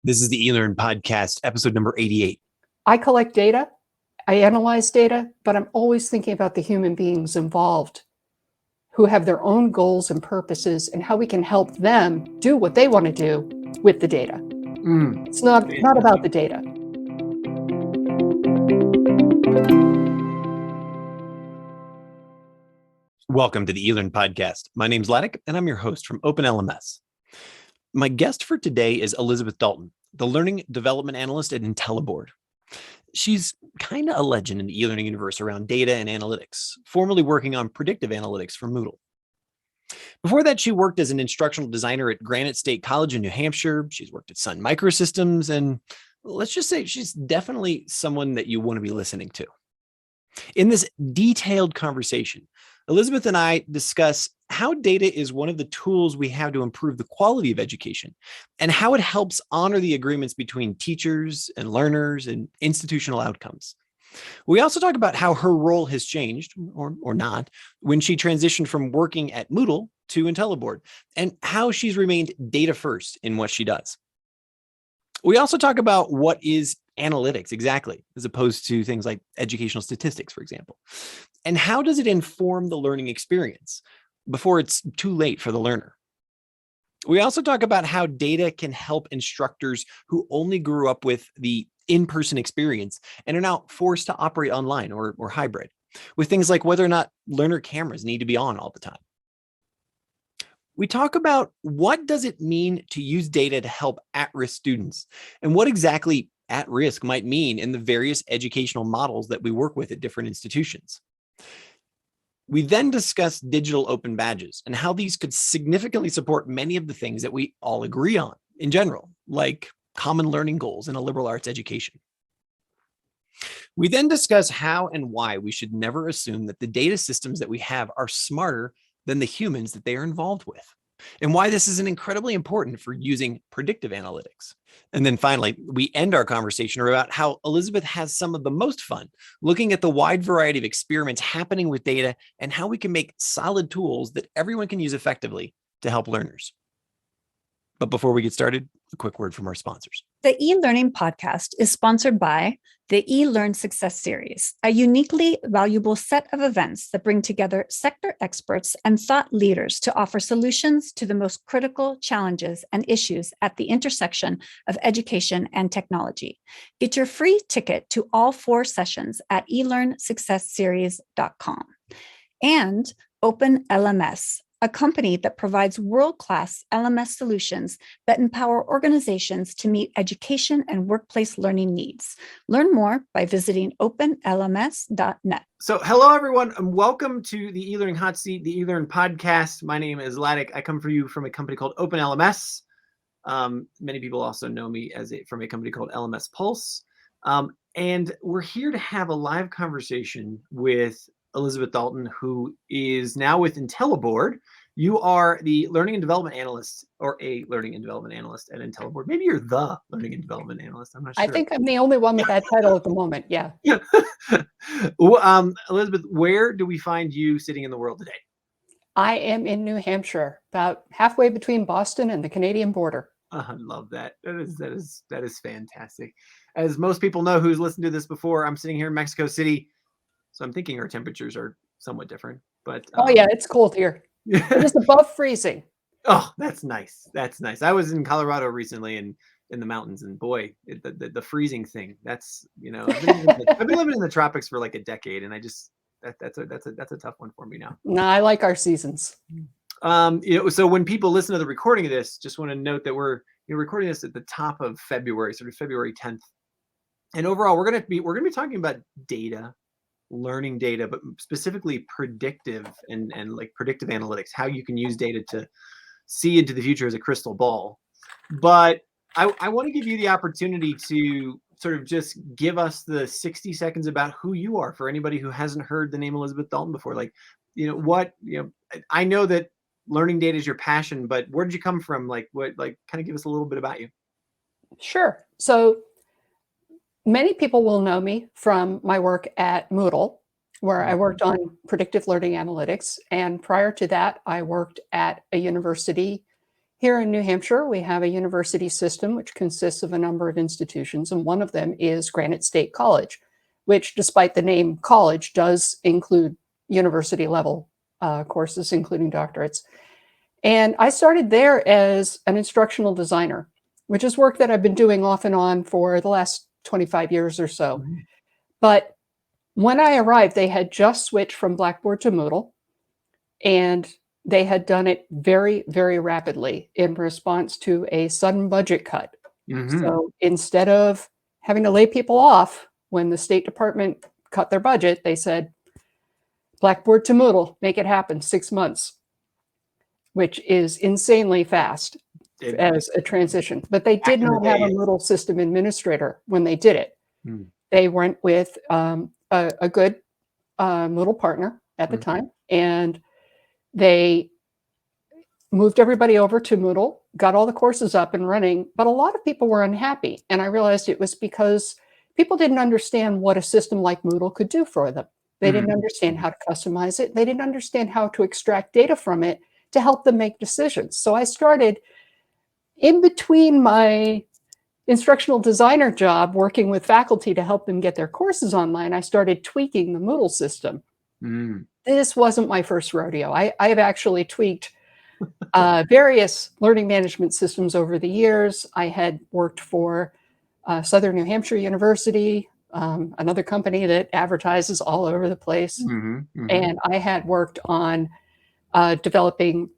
This is the eLearn podcast, episode number 88. I collect data, I analyze data, but I'm always thinking about the human beings involved who have their own goals and purposes and how we can help them do what they want to do with the data. It's not about the data. Welcome to the eLearn podcast. My name's Ladek, and I'm your host from OpenLMS. My guest for today is Elizabeth Dalton, the Learning Development Analyst at IntelliBoard. She's kind of a legend in the e-learning universe around data and analytics, formerly working on predictive analytics for Moodle. Before that, she worked as an instructional designer at Granite State College in New Hampshire. She's worked at Sun Microsystems, and let's just say she's definitely someone that you want to be listening to. In this detailed conversation, Elizabeth and I discuss how data is one of the tools we have to improve the quality of education and how it helps honor the agreements between teachers and learners and institutional outcomes. We also talk about how her role has changed, or not, when she transitioned from working at Moodle to IntelliBoard, and how she's remained data first in what she does. We also talk about what is analytics exactly, as opposed to things like educational statistics, for example. And how does it inform the learning experience before it's too late for the learner? We also talk about how data can help instructors who only grew up with the in-person experience and are now forced to operate online or hybrid, with things like whether or not learner cameras need to be on all the time. We talk about what does it mean to use data to help at-risk students and what exactly at-risk might mean in the various educational models that we work with at different institutions. We then discuss digital open badges and how these could significantly support many of the things that we all agree on in general, like common learning goals in a liberal arts education. We then discuss how and why we should never assume that the data systems that we have are smarter than the humans that they are involved with, and why this is incredibly important for using predictive analytics. And then finally, we end our conversation about how Elizabeth has some of the most fun looking at the wide variety of experiments happening with data and how we can make solid tools that everyone can use effectively to help learners. But before we get started, a quick word from our sponsors. The eLearning podcast is sponsored by the eLearn Success Series, a uniquely valuable set of events that bring together sector experts and thought leaders to offer solutions to the most critical challenges and issues at the intersection of education and technology. Get your free ticket to all 4 sessions at elearnsuccessseries.com. And OpenLMS, a company that provides world-class LMS solutions that empower organizations to meet education and workplace learning needs. Learn more by visiting openlms.net. So hello, everyone, and welcome to the eLearning Hot Seat, the eLearn podcast. My name is Ladek. I come for you from a company called OpenLMS. Many people also know me from a company called LMS Pulse. And we're here to have a live conversation with Elizabeth Dalton, who is now with IntelliBoard. You are the Learning and Development Analyst, or a Learning and Development Analyst at IntelliBoard. Maybe you're the Learning and Development Analyst. I'm not sure. I think I'm the only one with that title at the moment. Yeah. Well, Elizabeth, where do we find you sitting in the world today? I am in New Hampshire, about halfway between Boston and the Canadian border. I love that. That is fantastic. As most people know who's listened to this before, I'm sitting here in Mexico City. So I'm thinking our temperatures are somewhat different, but oh yeah, it's cold here. It is above freezing. Oh, that's nice. That's nice. I was in Colorado recently and in the mountains, and boy, the freezing thing. That's I've been living in the tropics for like a decade, and I just that's a tough one for me now. No, I like our seasons. So when people listen to the recording of this, just want to note that we're recording this at the top of February, sort of February 10th, and overall we're gonna be talking about data. Learning data, but specifically predictive and like predictive analytics, how you can use data to see into the future as a crystal ball. But I want to give you the opportunity to sort of just give us the 60 seconds about who you are for anybody who hasn't heard the name Elizabeth Dalton before. Like, I know that learning data is your passion, but where did you come from? Like, kind of give us a little bit about you. Sure. So many people will know me from my work at Moodle, where I worked on predictive learning analytics. And prior to that, I worked at a university Here in New Hampshire, we have a university system which consists of a number of institutions, and one of them is Granite State College, which, despite the name college, does include university level courses, including doctorates. And I started there as an instructional designer, which is work that I've been doing off and on for the last 25 years or so. Mm-hmm. But when I arrived, they had just switched from Blackboard to Moodle, and they had done it very, very rapidly in response to a sudden budget cut. Mm-hmm. So instead of having to lay people off when the State Department cut their budget, they said, Blackboard to Moodle, make it happen, 6 months, which is insanely fast as a transition. But they did not have a Moodle system administrator when they did it. Mm. They went with a good Moodle partner at the time, and they moved everybody over to Moodle, got all the courses up and running, but a lot of people were unhappy. And I realized it was because people didn't understand what a system like Moodle could do for them. They didn't understand how to customize it. They didn't understand how to extract data from it to help them make decisions. So I started in between my instructional designer job, working with faculty to help them get their courses online. I started tweaking the Moodle system. This wasn't my first rodeo. I've actually tweaked various learning management systems over the years. I had worked for Southern New Hampshire University, another company that advertises all over the place. And I had worked on developing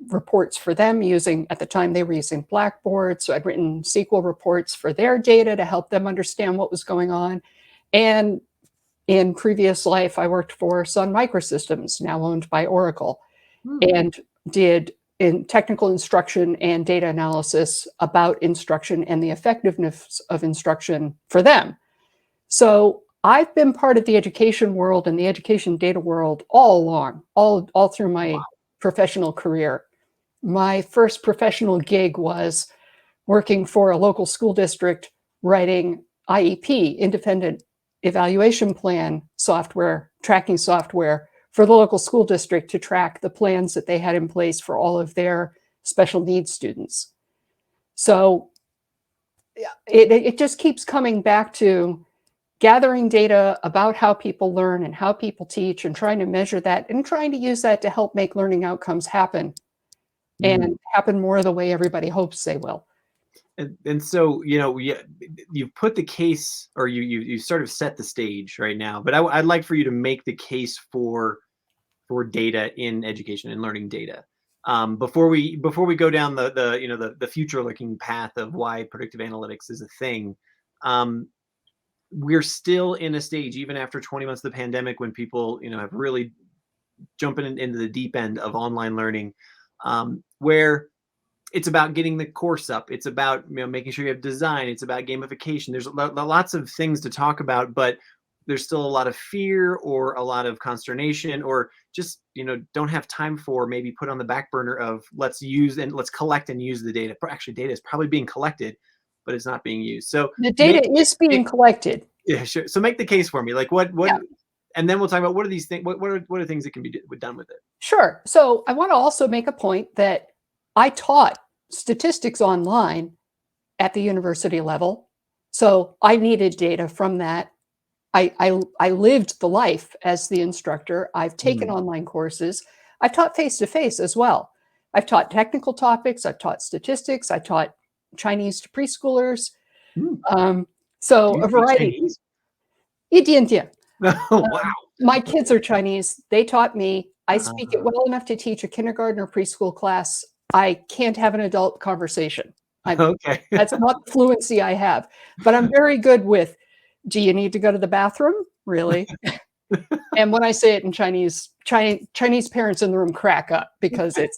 reports for them using, at the time they were using Blackboard. So I'd written SQL reports for their data to help them understand what was going on. And in previous life, I worked for Sun Microsystems, now owned by Oracle, and did in technical instruction and data analysis about instruction and the effectiveness of instruction for them. So I've been part of the education world and the education data world all along, all through my professional career. My first professional gig was working for a local school district, writing IEP, independent evaluation plan software, tracking software for the local school district to track the plans that they had in place for all of their special needs students. So it just keeps coming back to gathering data about how people learn and how people teach and trying to measure that and trying to use that to help make learning outcomes happen and happen more the way everybody hopes they will. And so, you've put the case, or you sort of set the stage right now, but I'd like for you to make the case for data in education and learning data. Before we go down the future looking path of why predictive analytics is a thing, we're still in a stage, even after 20 months of the pandemic, when people have really jumping into the deep end of online learning, where it's about getting the course up. It's about making sure you have design. It's about gamification. There's lots of things to talk about, but there's still a lot of fear or a lot of consternation, or just don't have time for, maybe put on the back burner of let's collect and use the data. Actually, data is probably being collected, but it's not being used. So the data is being collected. Yeah, sure. So make the case for me. Like what, and then we'll talk about what are these things. What are things that can be done with it? Sure. So I want to also make a point that I taught statistics online at the university level. So I needed data from that. I lived the life as the instructor. I've taken online courses. I've taught face-to-face as well. I've taught technical topics. I've taught statistics. I taught Chinese to preschoolers. So a variety. Wow. My kids are Chinese. They taught me. I speak it well enough to teach a kindergarten or preschool class. I can't have an adult conversation. Okay. That's not the fluency I have, but I'm very good with, do you need to go to the bathroom? Really? And when I say it in Chinese parents in the room crack up because it's,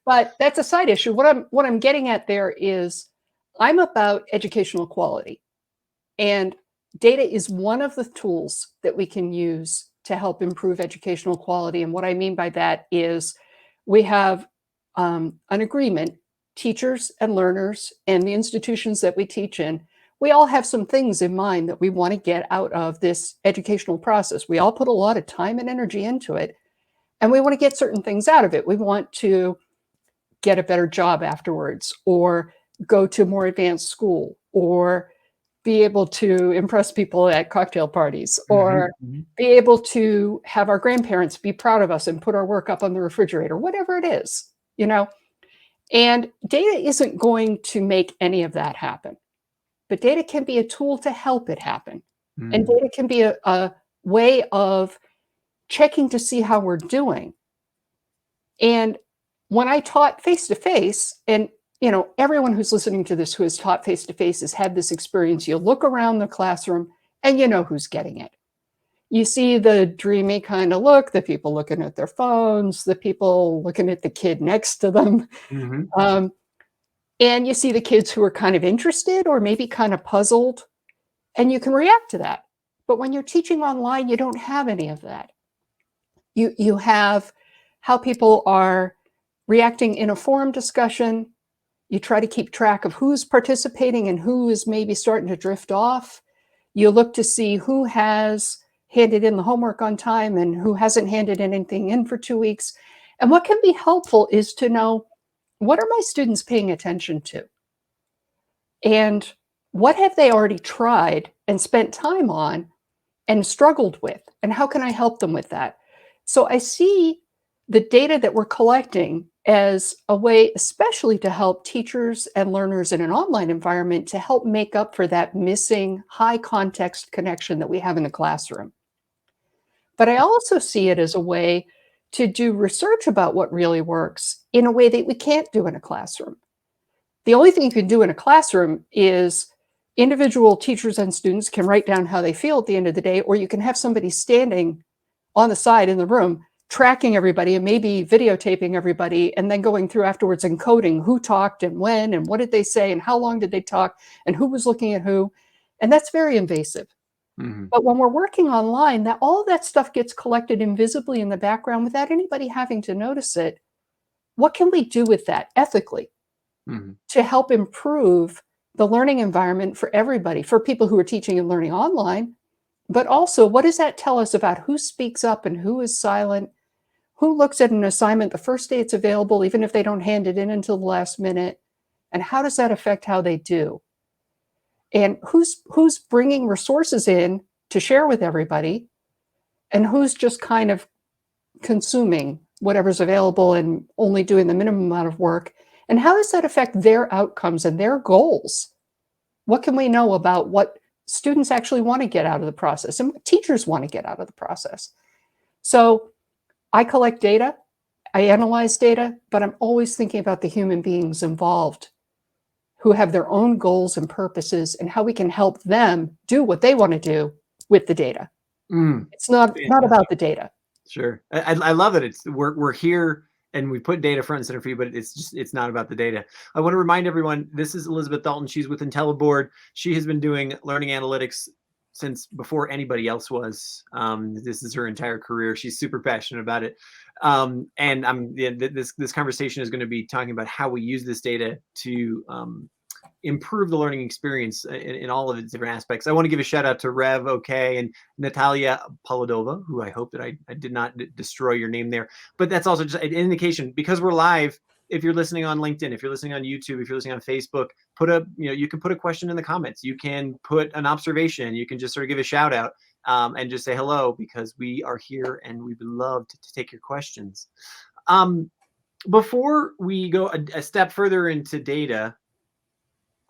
but that's a side issue. What I'm getting at there is I'm about educational quality, and data is one of the tools that we can use to help improve educational quality. And what I mean by that is we have an agreement, teachers and learners and the institutions that we teach in, we all have some things in mind that we want to get out of this educational process. We all put a lot of time and energy into it, and we want to get certain things out of it. We want to get a better job afterwards, or go to more advanced school, or be able to impress people at cocktail parties, or be able to have our grandparents be proud of us and put our work up on the refrigerator, whatever it is, you know? And data isn't going to make any of that happen, but data can be a tool to help it happen. And data can be a way of checking to see how we're doing. And when I taught face-to-face, and everyone who's listening to this who has taught face-to-face has had this experience. You look around the classroom and you know who's getting it. You see the dreamy kind of look, the people looking at their phones, the people looking at the kid next to them. And you see the kids who are kind of interested or maybe kind of puzzled, and you can react to that. But when you're teaching online, you don't have any of that. You have how people are reacting in a forum discussion. You try to keep track of who's participating and who is maybe starting to drift off. You look to see who has handed in the homework on time and who hasn't handed anything in for 2 weeks. And what can be helpful is to know, what are my students paying attention to? And what have they already tried and spent time on and struggled with? And how can I help them with that? So I see the data that we're collecting as a way, especially to help teachers and learners in an online environment, to help make up for that missing high context connection that we have in the classroom. But I also see it as a way to do research about what really works in a way that we can't do in a classroom. The only thing you can do in a classroom is individual teachers and students can write down how they feel at the end of the day, or you can have somebody standing on the side in the room tracking everybody and maybe videotaping everybody, and then going through afterwards and coding who talked and when and what did they say and how long did they talk and who was looking at who. And that's very invasive. But when we're working online, that all of that stuff gets collected invisibly in the background without anybody having to notice it. What can we do with that ethically to help improve the learning environment for everybody, for people who are teaching and learning online? But also, what does that tell us about who speaks up and who is silent? Who looks at an assignment the first day it's available, even if they don't hand it in until the last minute? And how does that affect how they do? And who's bringing resources in to share with everybody, and who's just kind of consuming whatever's available and only doing the minimum amount of work? And how does that affect their outcomes and their goals? What can we know about what students actually want to get out of the process and what teachers want to get out of the process? So I collect data, I analyze data, but I'm always thinking about the human beings involved who have their own goals and purposes and how we can help them do what they want to do with the data. It's not about the data. Sure. I love it. We're here and we put data front and center for you, but it's not about the data. I want to remind everyone, this is Elizabeth Dalton. She's with IntelliBoard. She has been doing learning analytics since before anybody else was. This is her entire career. She's super passionate about it. And this conversation is going to be talking about how we use this data to improve the learning experience in all of its different aspects. I want to give a shout out to Rev OK and Natalia Polodova, who I hope that I did not destroy your name there. But that's also just an indication, because we're live. If you're listening on LinkedIn, if you're listening on YouTube, if you're listening on Facebook, you can put a question in the comments. You can put an observation. You can just sort of give a shout out and just say hello, because we are here and we would love to take your questions. Before we go a step further into data,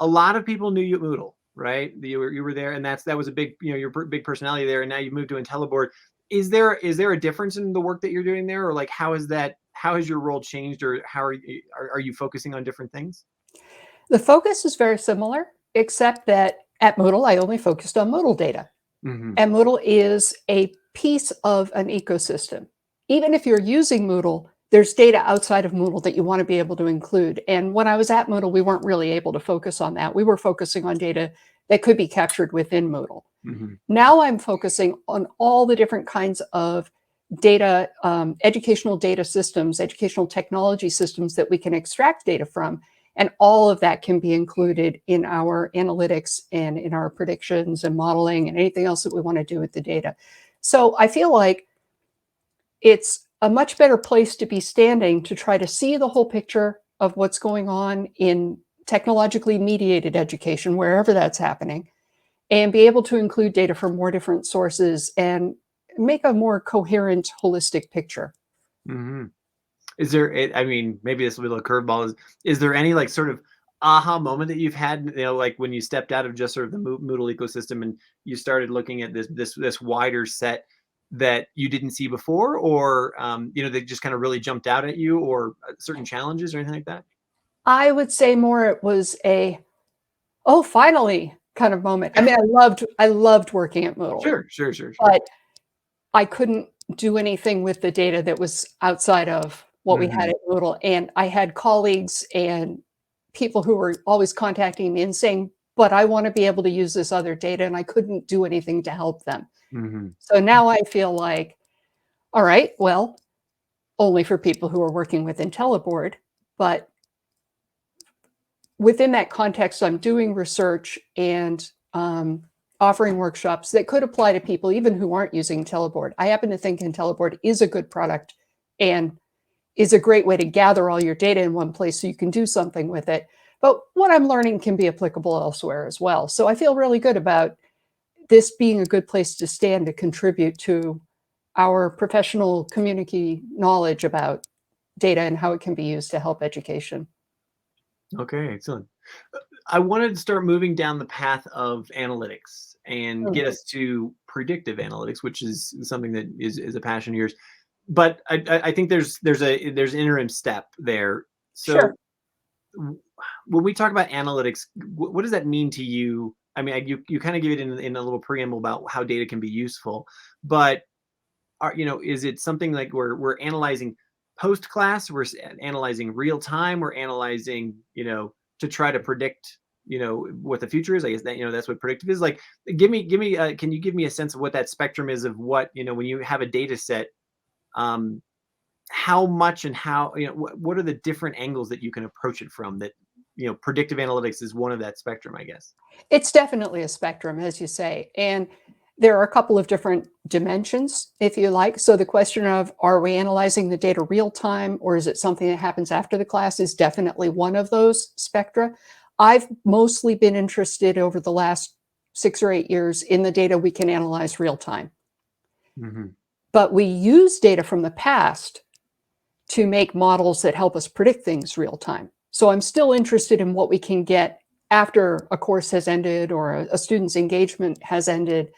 a lot of people knew you at Moodle, right? You were there, and that was a big, your big personality there, and now you moved to IntelliBoard. Is there a difference in the work that you're doing there, or like how has your role changed, or how are you focusing on different things? The focus is very similar, except that at Moodle, I only focused on Moodle data. And Moodle is a piece of an ecosystem. Even if you're using Moodle, there's data outside of Moodle that you want to be able to include. And when I was at Moodle, we weren't really able to focus on that. We were focusing on data that could be captured within Moodle. Now I'm focusing on all the different kinds of data, educational data systems, educational technology systems that we can extract data from. And all of that can be included in our analytics and in our predictions and modeling and anything else that we want to do with the data. So I feel like it's a much better place to be standing to try to see the whole picture of what's going on in technologically mediated education, wherever that's happening, and be able to include data from more different sources and make a more coherent, holistic picture. Hmm. Is there, I mean, maybe this will be a little curveball. Is there any like sort of aha moment that you've had, like when you stepped out of just sort of the Moodle ecosystem and you started looking at this wider set that you didn't see before, or they just kind of really jumped out at you, or certain challenges or anything like that? I would say more it was a, oh, finally kind of moment. I mean, I loved working at Moodle. Sure. But I couldn't do anything with the data that was outside of what we had at Moodle. And I had colleagues and people who were always contacting me and saying, but I want to be able to use this other data, and I couldn't do anything to help them. So now I feel like, all right, well, only for people who are working with IntelliBoard, but within that context, I'm doing research and offering workshops that could apply to people even who aren't using IntelliBoard. I happen to think IntelliBoard is a good product and is a great way to gather all your data in one place so you can do something with it. But what I'm learning can be applicable elsewhere as well. So I feel really good about this being a good place to stand to contribute to our professional community knowledge about data and how it can be used to help education. Okay, excellent. I wanted to start moving down the path of analytics and get us to predictive analytics, which is something that is a passion of yours. But I think there's an interim step there. So Sure. when we talk about analytics, what does that mean to you? I mean, you kind of give it in a little preamble about how data can be useful, but is it something like we're analyzing post class, we're analyzing real time, we're analyzing, to try to predict, what the future is? I guess that, that's what predictive is. Like, can you give me a sense of what that spectrum is of what, when you have a data set, how much and how, what are the different angles that you can approach it from that, predictive analytics is one of that spectrum, I guess. It's definitely a spectrum, as you say. And there are a couple of different dimensions, if you like. So the question of, are we analyzing the data real time, or is it something that happens after the class, is definitely one of those spectra. I've mostly been interested over the last 6 or 8 years in the data we can analyze real time. But we use data from the past to make models that help us predict things real time. So I'm still interested in what we can get after a course has ended or a student's engagement has ended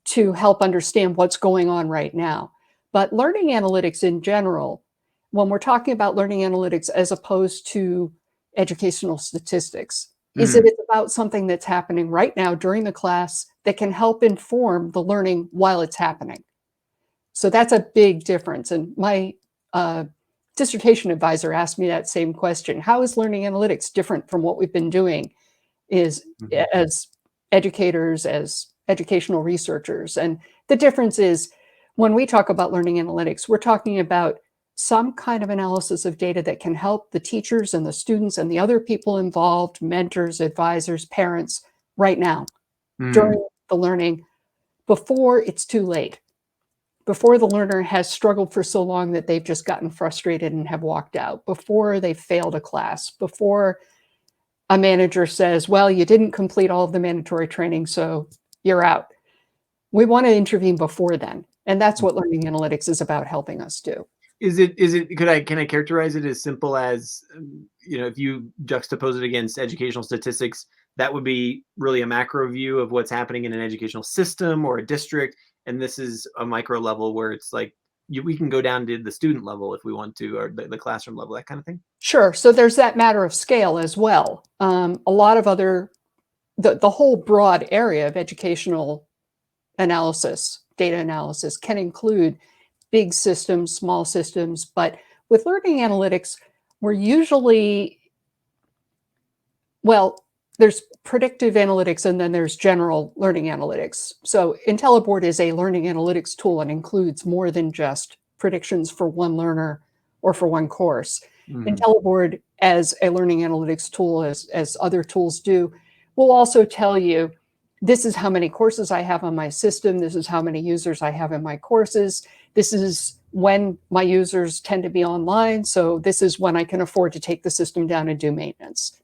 to help understand what's going on right now. But learning analytics in general, when we're talking about learning analytics as opposed to educational statistics, is that it's about something that's happening right now during the class that can help inform the learning while it's happening. So that's a big difference. And my dissertation advisor asked me that same question. How is learning analytics different from what we've been doing as educators, as educational researchers? And the difference is, when we talk about learning analytics, we're talking about some kind of analysis of data that can help the teachers and the students and the other people involved, mentors, advisors, parents, right now, during the learning, before it's too late, before the learner has struggled for so long that they've just gotten frustrated and have walked out, before they've failed a class, before a manager says, well, you didn't complete all of the mandatory training, so you're out. We want to intervene before then. And that's what learning analytics is about helping us do. Can I characterize it as simple as, if you juxtapose it against educational statistics, that would be really a macro view of what's happening in an educational system or a district. And this is a micro level where it's like, we can go down to the student level if we want to, or the classroom level, that kind of thing. Sure. So there's that matter of scale as well. A lot of other, the whole broad area of educational analysis, data analysis, can include big systems, small systems. But with learning analytics, we're usually, well, there's predictive analytics and then there's general learning analytics. So IntelliBoard is a learning analytics tool and includes more than just predictions for one learner or for one course. IntelliBoard, as a learning analytics tool, as other tools do, will also tell you, this is how many courses I have on my system. This is how many users I have in my courses. This is when my users tend to be online. So this is when I can afford to take the system down and do maintenance.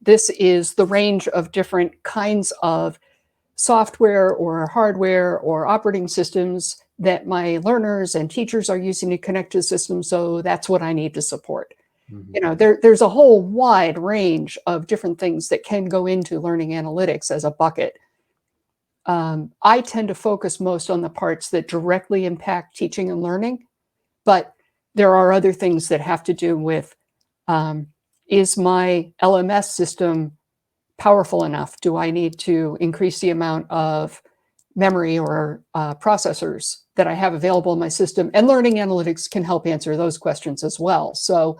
This is the range of different kinds of software or hardware or operating systems that my learners and teachers are using to connect to the system. So that's what I need to support. You know, there's a whole wide range of different things that can go into learning analytics as a bucket. I tend to focus most on the parts that directly impact teaching and learning, but there are other things that have to do with, is my LMS system powerful enough? Do I need to increase the amount of memory or processors that I have available in my system? And learning analytics can help answer those questions as well. So,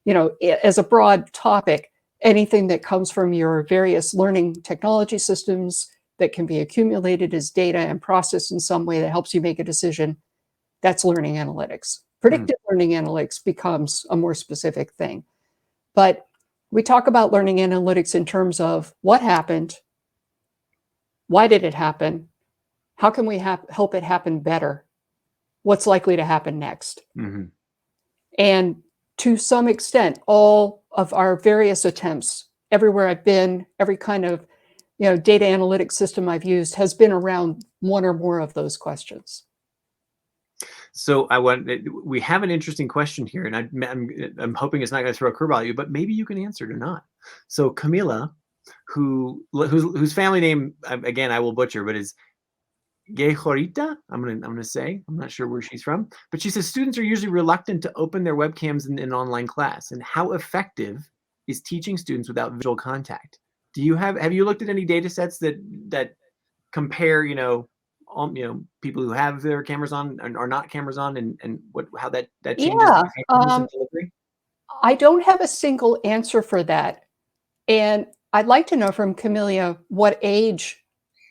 you know, as a broad topic, anything that comes from your various learning technology systems that can be accumulated as data and processed in some way that helps you make a decision, that's learning analytics. Predictive learning analytics becomes a more specific thing. But we talk about learning analytics in terms of what happened, why did it happen, how can we help it happen better, what's likely to happen next. And to some extent, all of our various attempts, everywhere I've been, every kind of data analytics system I've used has been around one or more of those questions. So we have an interesting question here, and I'm hoping it's not going to throw a curveball at you, but maybe you can answer it or not. So Camila, whose family name again I will butcher, but is Gejorita, I'm gonna say, I'm not sure where she's from, but she says students are usually reluctant to open their webcams in online class. And how effective is teaching students without visual contact? Have you looked at any data sets that compare, people who have their cameras on and are not cameras on, and how that changes the effectiveness of delivery? I don't have a single answer for that. And I'd like to know from Camelia what age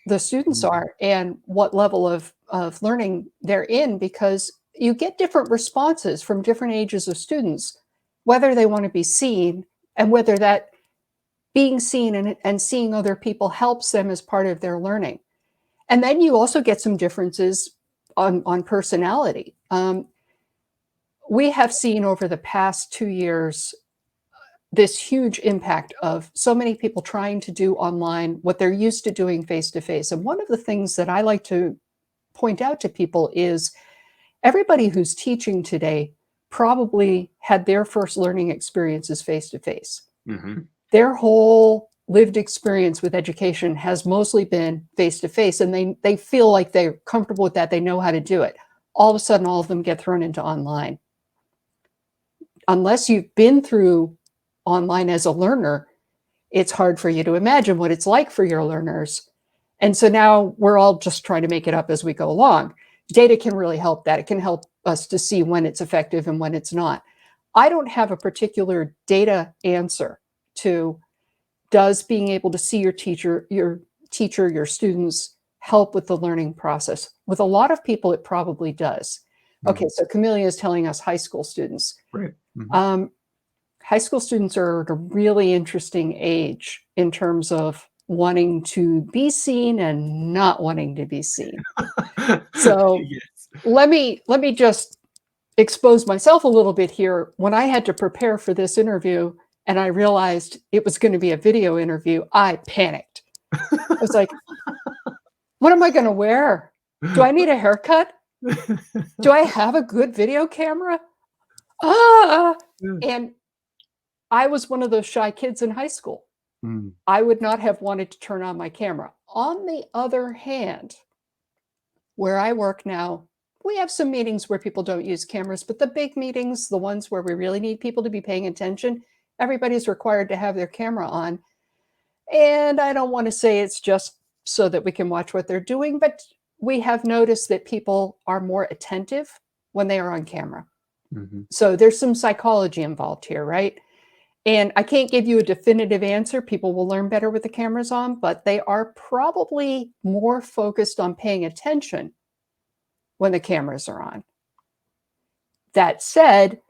the students are and what level of learning they're in, because you get different responses from different ages of students, whether they want to be seen and whether that being seen and seeing other people helps them as part of their learning. And then you also get some differences on personality. We have seen over the past 2 years this huge impact of so many people trying to do online what they're used to doing face-to-face. And one of the things that I like to point out to people is everybody who's teaching today probably had their first learning experiences face-to-face. Their whole lived experience with education has mostly been face-to-face, and they feel like they're comfortable with that. They know how to do it. All of a sudden, all of them get thrown into online. Unless you've been through online as a learner, it's hard for you to imagine what it's like for your learners. And so now we're all just trying to make it up as we go along. Data can really help that. It can help us to see when it's effective and when it's not. I don't have a particular data answer to, does being able to see your teacher, your students help with the learning process? With a lot of people, it probably does. Okay, so Camelia is telling us high school students. Right. High school students are at a really interesting age in terms of wanting to be seen and not wanting to be seen. So let me just expose myself a little bit here. When I had to prepare for this interview and I realized it was going to be a video interview, I panicked. I was like, what am I going to wear? Do I need a haircut? Do I have a good video camera? And I was one of those shy kids in high school. I would not have wanted to turn on my camera. On the other hand, where I work now, we have some meetings where people don't use cameras, but the big meetings, the ones where we really need people to be paying attention, everybody's required to have their camera on. And I don't want to say it's just so that we can watch what they're doing, but we have noticed that people are more attentive when they are on camera. So there's some psychology involved here, right? And I can't give you a definitive answer. People will learn better with the cameras on, but they are probably more focused on paying attention when the cameras are on. That said,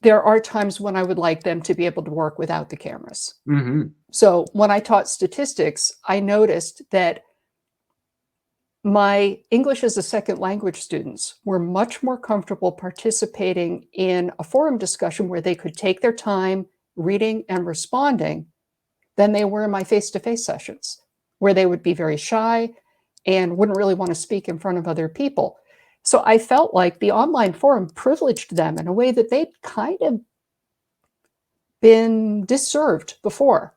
there are times when I would like them to be able to work without the cameras. So when I taught statistics, I noticed that my English as a second language students were much more comfortable participating in a forum discussion where they could take their time reading and responding than they were in my face-to-face sessions, where they would be very shy and wouldn't really want to speak in front of other people. So I felt like the online forum privileged them in a way that they'd kind of been disserved before,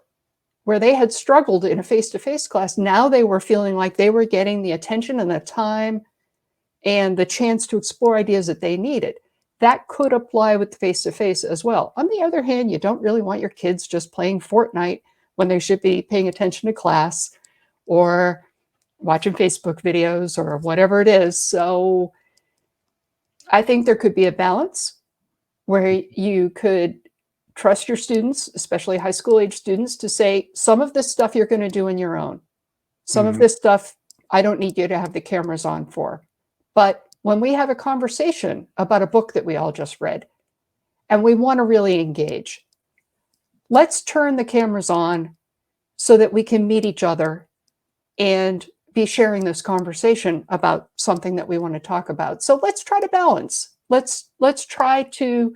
where they had struggled in a face-to-face class. Now they were feeling like they were getting the attention and the time and the chance to explore ideas that they needed. That could apply with face-to-face as well. On the other hand, you don't really want your kids just playing Fortnite when they should be paying attention to class or watching Facebook videos or whatever it is. So I think there could be a balance where you could trust your students, especially high school age students, to say, some of this stuff you're going to do on your own. Some of this stuff I don't need you to have the cameras on for. But when we have a conversation about a book that we all just read and we want to really engage, let's turn the cameras on so that we can meet each other and be sharing this conversation about something that we want to talk about. So let's try to balance. Let's try to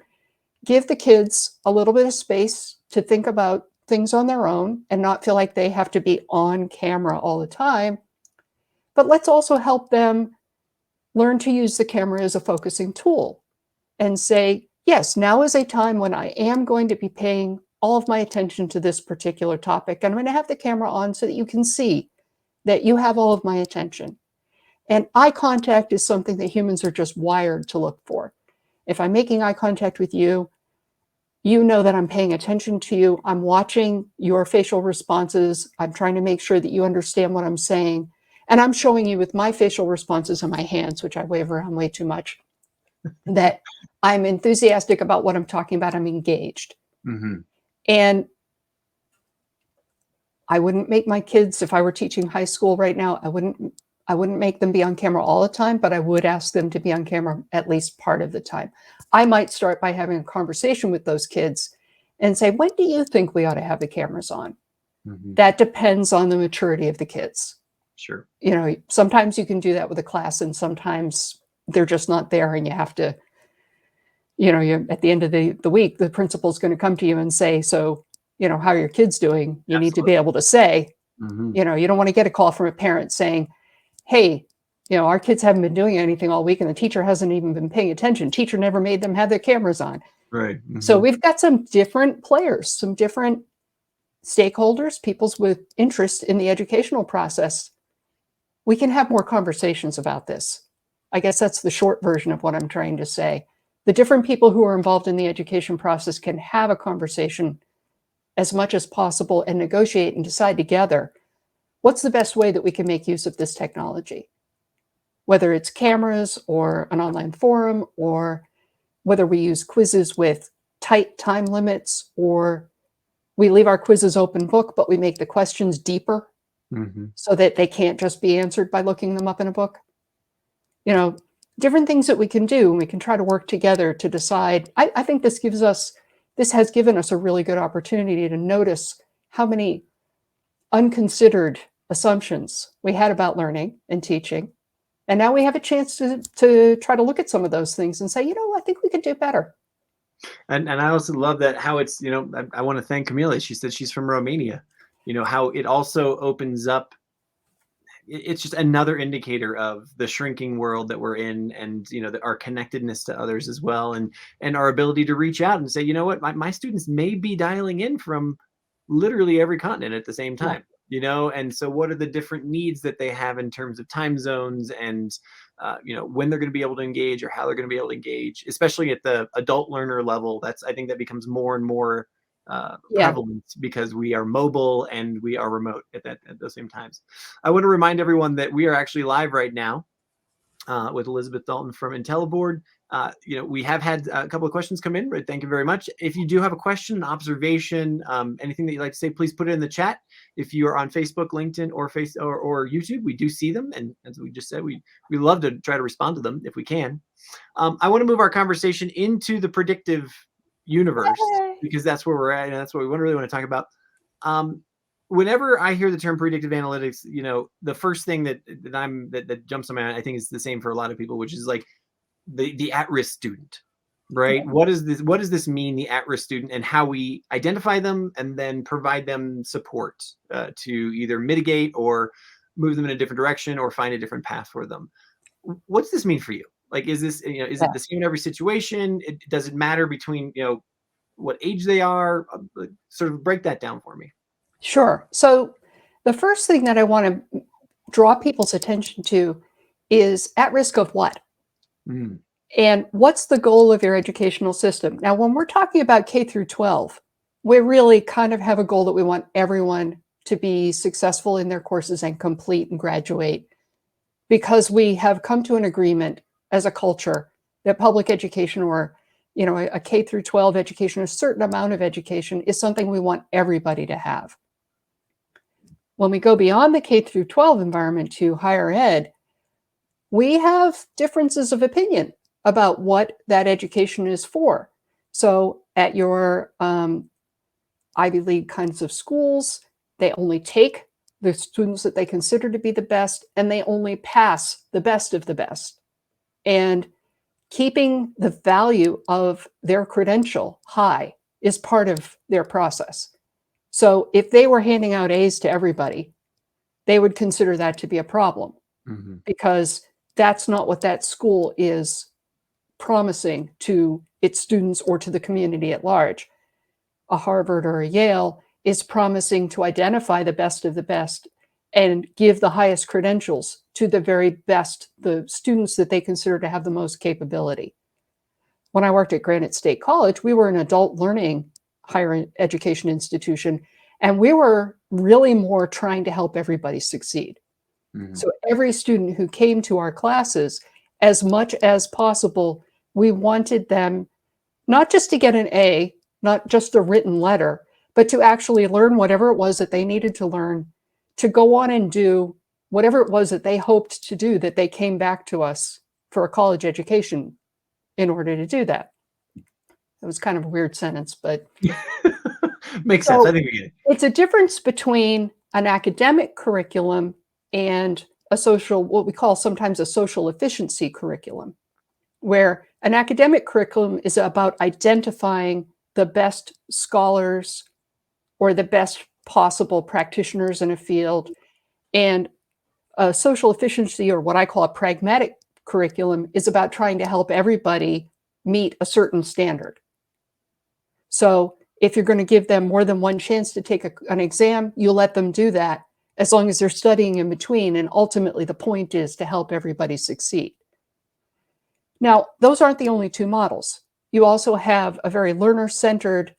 give the kids a little bit of space to think about things on their own and not feel like they have to be on camera all the time. But let's also help them learn to use the camera as a focusing tool and say, yes, now is a time when I am going to be paying all of my attention to this particular topic. And I'm going to have the camera on so that you can see that you have all of my attention. And eye contact is something that humans are just wired to look for. If I'm making eye contact with you, you know that I'm paying attention to you. I'm watching your facial responses. I'm trying to make sure that you understand what I'm saying. And I'm showing you with my facial responses and my hands, which I wave around way too much, that I'm enthusiastic about what I'm talking about. I'm engaged. And I wouldn't make my kids, if I were teaching high school right now, I wouldn't make them be on camera all the time, but I would ask them to be on camera at least part of the time. I might start by having a conversation with those kids and say, when do you think we ought to have the cameras on? That depends on the maturity of the kids. Sure. You know, sometimes you can do that with a class and sometimes they're just not there and you have to, you know, you're at the end of the week, the principal's going to come to you and say, so, you know, how are your kids doing? You need to be able to say, you know, you don't want to get a call from a parent saying, hey, you know, our kids haven't been doing anything all week and the teacher hasn't even been paying attention. Teacher never made them have their cameras on. Right. So we've got some different players, some different stakeholders, people with interest in the educational process. We can have more conversations about this. I guess that's the short version of what I'm trying to say. The different people who are involved in the education process can have a conversation as much as possible and negotiate and decide together what's the best way that we can make use of this technology, whether it's cameras or an online forum, or whether we use quizzes with tight time limits, or we leave our quizzes open book, but we make the questions deeper so that they can't just be answered by looking them up in a book. You know, different things that we can do, and we can try to work together to decide. I think this has given us a really good opportunity to notice how many unconsidered assumptions we had about learning and teaching. And now we have a chance to try to look at some of those things and say, you know, I think we could do better. And I also love that how it's, you know, I want to thank Camila. She said she's from Romania, you know, how it also opens up. It's just another indicator of the shrinking world that we're in, and, you know, our connectedness to others as well. And our ability to reach out and say, you know what, my students may be dialing in from literally every continent at the same time. You know, and so what are the different needs that they have in terms of time zones and, you know, when they're going to be able to engage or how they're going to be able to engage, especially at the adult learner level. I think that becomes more and more prevalent because we are mobile and we are remote at the same times. I want to remind everyone that we are actually live right now with Elizabeth Dalton from IntelliBoard. You know, we have had a couple of questions come in, but thank you very much. If you do have a question, an observation, anything that you'd like to say, please put it in the chat. If you are on Facebook, LinkedIn, or YouTube, we do see them. And as we just said, we love to try to respond to them if we can. I want to move our conversation into the predictive universe because that's where we're at, and that's what we really want to talk about. whenever I hear the term predictive analytics, the first thing that jumps on my mind, I think is the same for a lot of people, which is like the at-risk student, right? Yeah. What does this mean, the at-risk student, and how we identify them and then provide them support to either mitigate or move them in a different direction or find a different path for them. What's this mean for you? Like, is this, is it the same in every situation? Does it matter between, what age they are? Sort of break that down for me. Sure. So the first thing that I want to draw people's attention to is at risk of what? Mm. And what's the goal of your educational system? Now, when we're talking about K through 12, we really kind of have a goal that we want everyone to be successful in their courses and complete and graduate, because we have come to an agreement as a culture that public education, or a K through 12 education, a certain amount of education, is something we want everybody to have. When we go beyond the K through 12 environment to higher ed, we have differences of opinion about what that education is for. So at your Ivy League kinds of schools, they only take the students that they consider to be the best, and they only pass the best of the best. And keeping the value of their credential high is part of their process. So if they were handing out A's to everybody, they would consider that to be a problem, because that's not what that school is promising to its students or to the community at large. A Harvard or a Yale is promising to identify the best of the best and give the highest credentials to the very best, the students that they consider to have the most capability. When I worked at Granite State College, we were an adult learning higher education institution, and we were really more trying to help everybody succeed. So every student who came to our classes, as much as possible, we wanted them not just to get an A, not just a written letter, but to actually learn whatever it was that they needed to learn, to go on and do whatever it was that they hoped to do, that they came back to us for a college education in order to do that. It was kind of a weird sentence, but makes sense. I think we get it. It's a difference between an academic curriculum and a social, what we call sometimes a social efficiency curriculum, where an academic curriculum is about identifying the best scholars or the best possible practitioners in a field. And a social efficiency, or what I call a pragmatic curriculum, is about trying to help everybody meet a certain standard. So if you're going to give them more than one chance to take an exam, you let them do that, as long as they're studying in between. And ultimately, the point is to help everybody succeed. Now, those aren't the only two models. You also have a very learner-centered,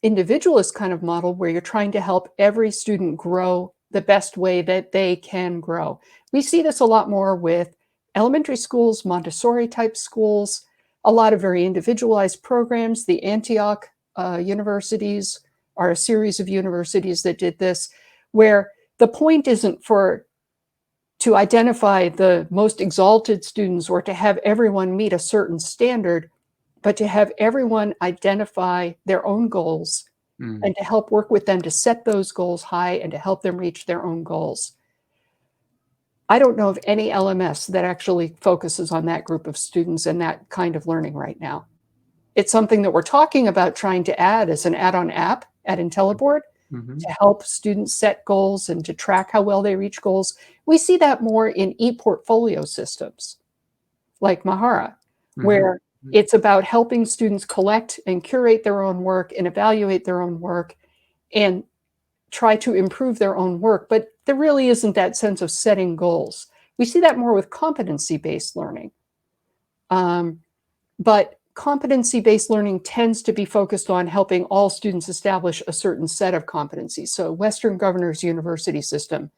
individualist kind of model, where you're trying to help every student grow the best way that they can grow. We see this a lot more with elementary schools, Montessori-type schools, a lot of very individualized programs. The Antioch universities are a series of universities that did this, where the point isn't to identify the most exalted students or to have everyone meet a certain standard, but to have everyone identify their own goals and to help work with them to set those goals high and to help them reach their own goals. I don't know of any LMS that actually focuses on that group of students and that kind of learning right now. It's something that we're talking about trying to add as an add-on app at IntelliBoard to help students set goals and to track how well they reach goals. We see that more in e-portfolio systems like Mahara, where it's about helping students collect and curate their own work and evaluate their own work and try to improve their own work. But there really isn't that sense of setting goals. We see that more with competency-based learning. But competency-based learning tends to be focused on helping all students establish a certain set of competencies. So Western Governors University system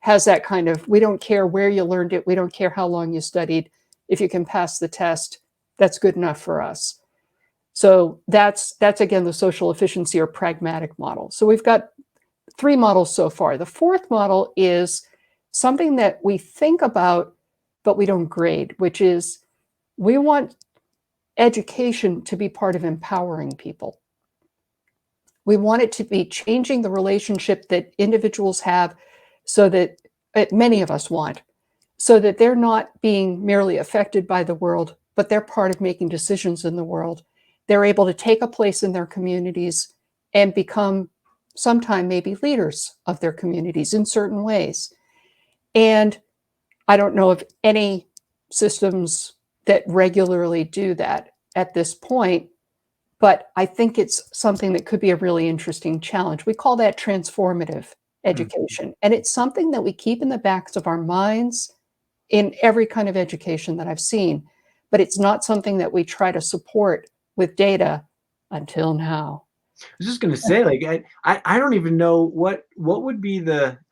has that kind of, we don't care where you learned it, we don't care how long you studied. If you can pass the test, that's good enough for us. So that's again the social efficiency or pragmatic model. So we've got 3 models so far. The 4th model is something that we think about, but we don't grade, which is we want education to be part of empowering people. We want it to be changing the relationship that individuals have, so that many of us want, so that they're not being merely affected by the world, but they're part of making decisions in the world. They're able to take a place in their communities and become sometime maybe leaders of their communities in certain ways. And I don't know of any systems that regularly do that at this point, but I think it's something that could be a really interesting challenge. We call that transformative education. And it's something that we keep in the backs of our minds in every kind of education that I've seen, but it's not something that we try to support with data until now. I was just going to say, like, I don't even know what would be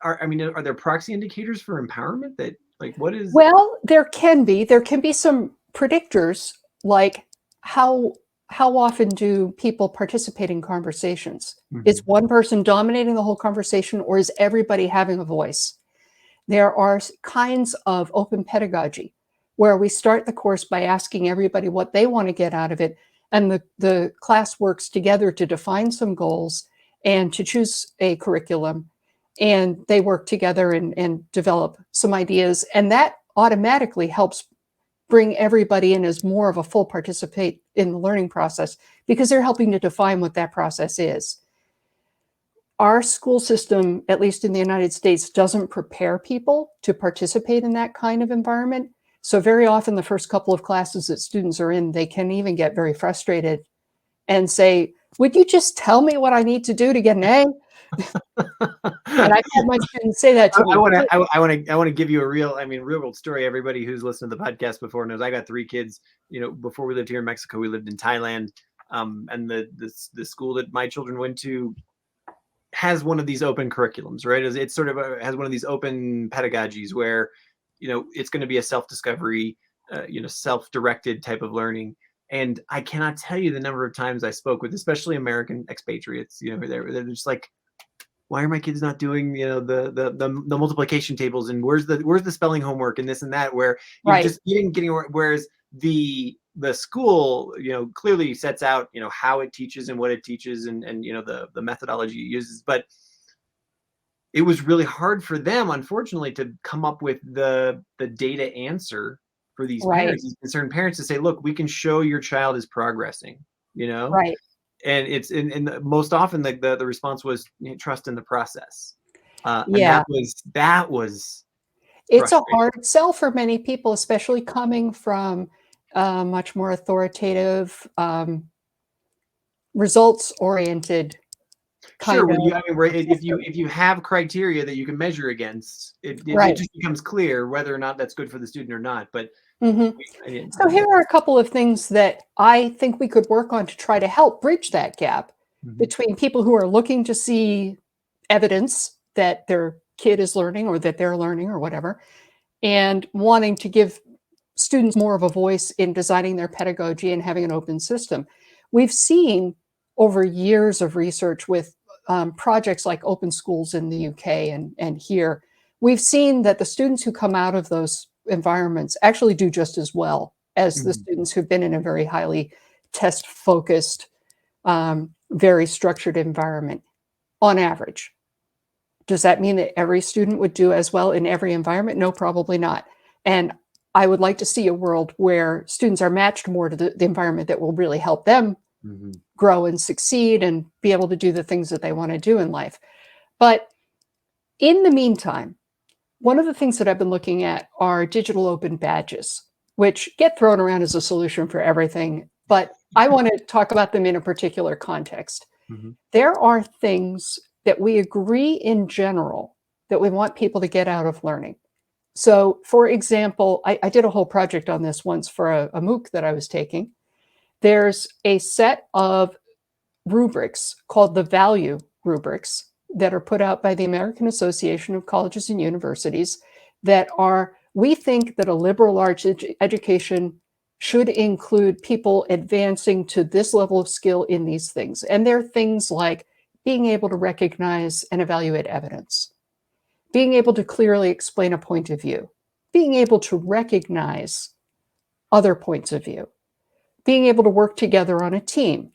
are there proxy indicators for empowerment that, like, what is? Well, there can be some predictors, like how often do people participate in conversations? Is one person dominating the whole conversation, or is everybody having a voice? There are kinds of open pedagogy where we start the course by asking everybody what they want to get out of it, and the class works together to define some goals and to choose a curriculum, and they work together and develop some ideas, and that automatically helps bring everybody in as more of a full participate in the learning process, because they're helping to define what that process is. Our school system, at least in the United States, doesn't prepare people to participate in that kind of environment. So very often the first couple of classes that students are in, they can even get very frustrated and say, would you just tell me what I need to do to get an A? And I've had my students say that to me. I want to give you a real world story. Everybody who's listened to the podcast before knows I got 3 kids. Before we lived here in Mexico, we lived in Thailand. And the school that my children went to has one of these open curriculums, right? It's sort of has one of these open pedagogies where, it's going to be a self-discovery, self-directed type of learning. And I cannot tell you the number of times I spoke with, especially American expatriates, they're just like, why are my kids not doing, the multiplication tables, and where's the spelling homework and this and that, where you're Right. just getting, whereas the school, clearly sets out, how it teaches and what it teaches, and the methodology it uses. But it was really hard for them, unfortunately, to come up with the data answer for these Right. parents, these concerned parents, to say, look, we can show your child is progressing, Right. and it's and most often the response was, trust in the process. And Yeah. that was It's a frustrating. hard sell for many people, especially coming from much more authoritative, results-oriented kind Sure. of. Right, if you have criteria that you can measure against, it Right. just becomes clear whether or not that's good for the student or not. But Mhm. I So here are a couple of things that I think we could work on to try to help bridge that gap between people who are looking to see evidence that their kid is learning, or that they're learning, or whatever, and wanting to give students more of a voice in designing their pedagogy and having an open system. We've seen over years of research with projects like Open Schools in the UK and here, we've seen that the students who come out of those environments actually do just as well as the students who've been in a very highly test-focused, very structured environment on average. Does that mean that every student would do as well in every environment? No, probably not. And I would like to see a world where students are matched more to the environment that will really help them grow and succeed and be able to do the things that they want to do in life. But in the meantime, one of the things that I've been looking at are digital open badges, which get thrown around as a solution for everything, but I want to talk about them in a particular context. There are things that we agree in general that we want people to get out of learning. So, for example, I did a whole project on this once for a MOOC that I was taking. There's a set of rubrics called the Value Rubrics that are put out by the American Association of Colleges and Universities that are, we think that a liberal arts education should include people advancing to this level of skill in these things. And they're things like being able to recognize and evaluate evidence, being able to clearly explain a point of view, being able to recognize other points of view, being able to work together on a team,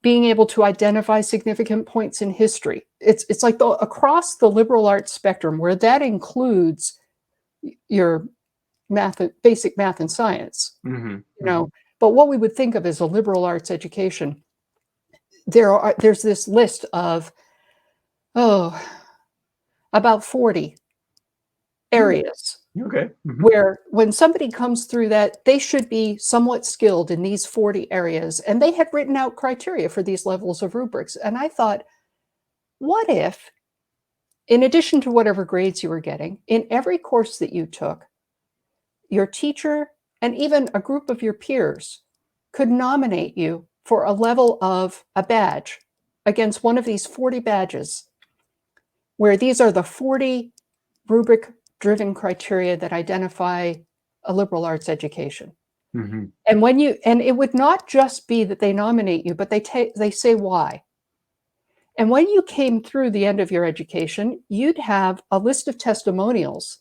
being able to identify significant points in history. It's like across the liberal arts spectrum, where that includes your basic math and science. But what we would think of as a liberal arts education, there's this list of about 40 areas where when somebody comes through that, they should be somewhat skilled in these 40 areas. And they had written out criteria for these levels of rubrics. And I thought, what if, in addition to whatever grades you were getting, in every course that you took, your teacher and even a group of your peers could nominate you for a level of a badge against one of these 40 badges, where these are the 40 rubric-driven criteria that identify a liberal arts education. And it would not just be that they nominate you, but they say why. And when you came through the end of your education, you'd have a list of testimonials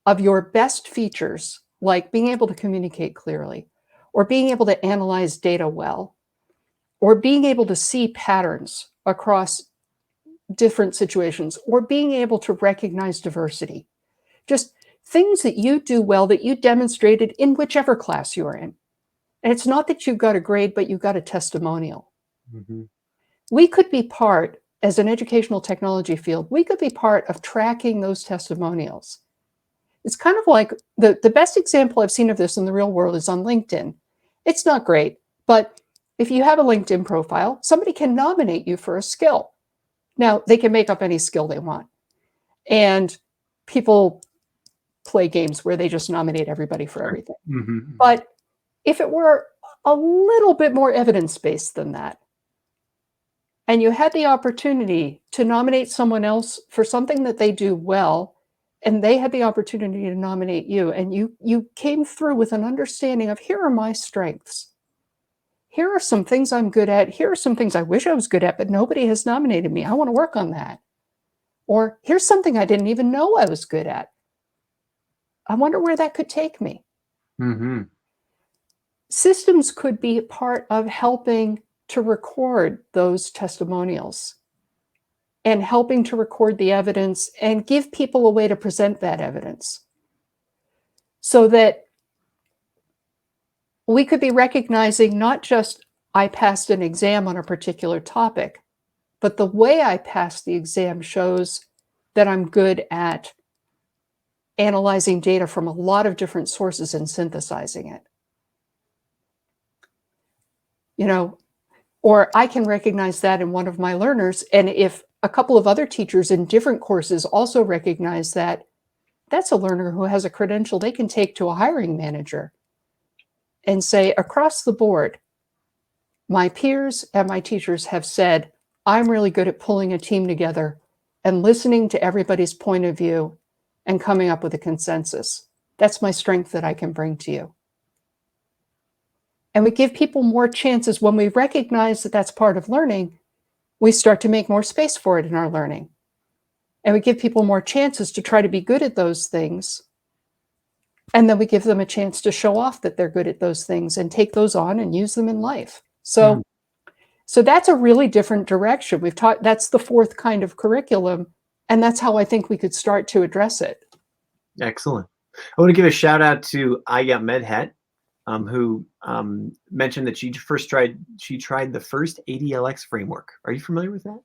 of your best features, like being able to communicate clearly, or being able to analyze data well, or being able to see patterns across different situations, or being able to recognize diversity. Just things that you do well, that you demonstrated in whichever class you are in. And it's not that you got a grade, but you got a testimonial. We could be part, as an educational technology field, we could be part of tracking those testimonials. It's kind of like the best example I've seen of this in the real world is on LinkedIn. It's not great, but if you have a LinkedIn profile, somebody can nominate you for a skill. Now, they can make up any skill they want. And people play games where they just nominate everybody for everything. But if it were a little bit more evidence-based than that, and you had the opportunity to nominate someone else for something that they do well, and they had the opportunity to nominate you, and you came through with an understanding of, here are my strengths. Here are some things I'm good at. Here are some things I wish I was good at, but nobody has nominated me. I want to work on that. Or here's something I didn't even know I was good at. I wonder where that could take me. Systems could be part of helping to record those testimonials and helping to record the evidence and give people a way to present that evidence, so that we could be recognizing not just I passed an exam on a particular topic, but the way I passed the exam shows that I'm good at analyzing data from a lot of different sources and synthesizing it. Or I can recognize that in one of my learners. And if a couple of other teachers in different courses also recognize that, that's a learner who has a credential they can take to a hiring manager and say, across the board, my peers and my teachers have said, I'm really good at pulling a team together and listening to everybody's point of view and coming up with a consensus. That's my strength that I can bring to you. And we give people more chances. When we recognize that that's part of learning, we start to make more space for it in our learning. And we give people more chances to try to be good at those things. And then we give them a chance to show off that they're good at those things and take those on and use them in life. So that's a really different direction. We've taught, that's the fourth kind of curriculum. And that's how I think we could start to address it. Excellent. I want to give a shout out to I Got Medhat, who mentioned that she tried the first ADLX framework. Are you familiar with that?